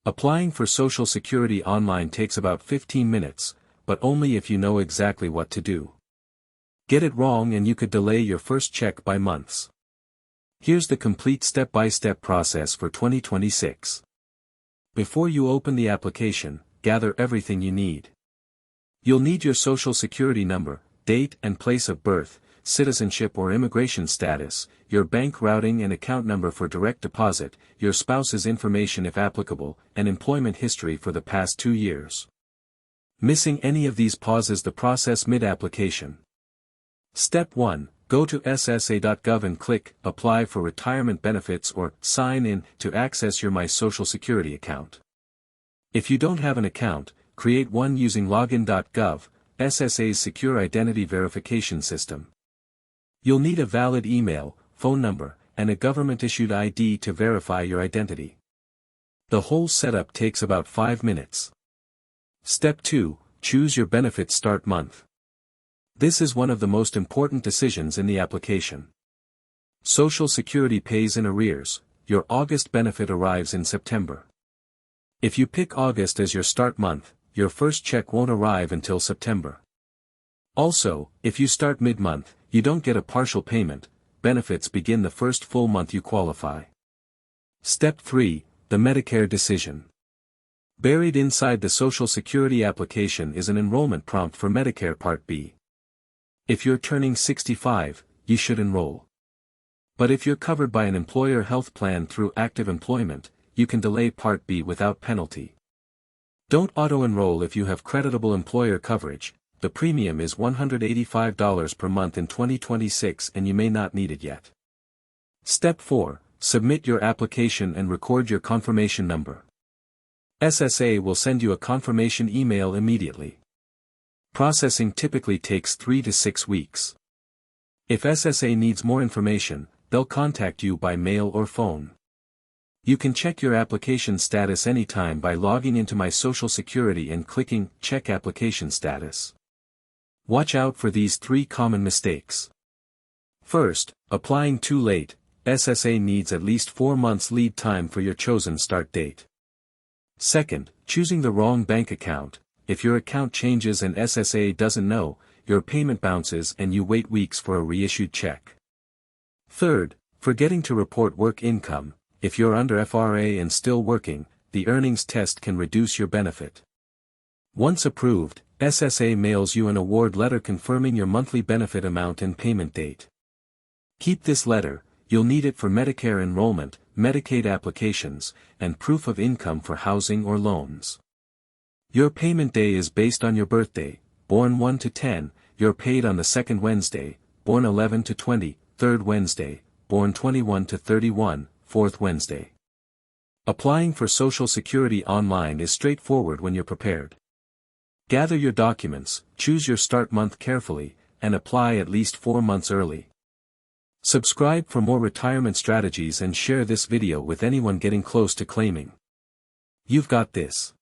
Applying for Social Security online takes about 15 minutes, but only if you know exactly what to do. Get it wrong and you could delay your first check by months. Here's the complete step-by-step process for 2026. Before you open the application, gather everything you need. You'll need your Social Security number, date and place of birth, citizenship or immigration status, your bank routing and account number for direct deposit, your spouse's information if applicable, and employment history for the past 2 years. Missing any of these pauses the process mid-application. Step 1. Go to ssa.gov and click Apply for Retirement Benefits or Sign In to access your My Social Security account. If you don't have an account, create one using login.gov, SSA's secure identity verification system. You'll need a valid email, phone number, and a government-issued ID to verify your identity. The whole setup takes about 5 minutes. Step 2. Choose your benefit start month. This is one of the most important decisions in the application. Social Security pays in arrears, your August benefit arrives in September. If you pick August as your start month, your first check won't arrive until September. Also, if you start mid-month, you don't get a partial payment, benefits begin the first full month you qualify. Step 3. The Medicare decision. Buried inside the Social Security application is an enrollment prompt for Medicare Part B. If you're turning 65, you should enroll. But if you're covered by an employer health plan through active employment, you can delay Part B without penalty. Don't auto-enroll if you have creditable employer coverage. The premium is $185 per month in 2026 and you may not need it yet. Step 4. Submit your application and record your confirmation number. SSA will send you a confirmation email immediately. Processing typically takes 3 to 6 weeks. If SSA needs more information, they'll contact you by mail or phone. You can check your application status anytime by logging into My Social Security and clicking Check Application Status. Watch out for these 3 common mistakes. First, applying too late. SSA needs at least 4 months lead time for your chosen start date. Second, choosing the wrong bank account. If your account changes and SSA doesn't know, your payment bounces and you wait weeks for a reissued check. Third, forgetting to report work income. If you're under FRA and still working, the earnings test can reduce your benefit. Once approved, SSA mails you an award letter confirming your monthly benefit amount and payment date. Keep this letter, you'll need it for Medicare enrollment, Medicaid applications, and proof of income for housing or loans. Your payment day is based on your birthday, born 1 to 10, you're paid on the second Wednesday, born 11 to 20, third Wednesday, born 21 to 31, fourth Wednesday. Applying for Social Security online is straightforward when you're prepared. Gather your documents, choose your start month carefully, and apply at least 4 months early. Subscribe for more retirement strategies and share this video with anyone getting close to claiming. You've got this.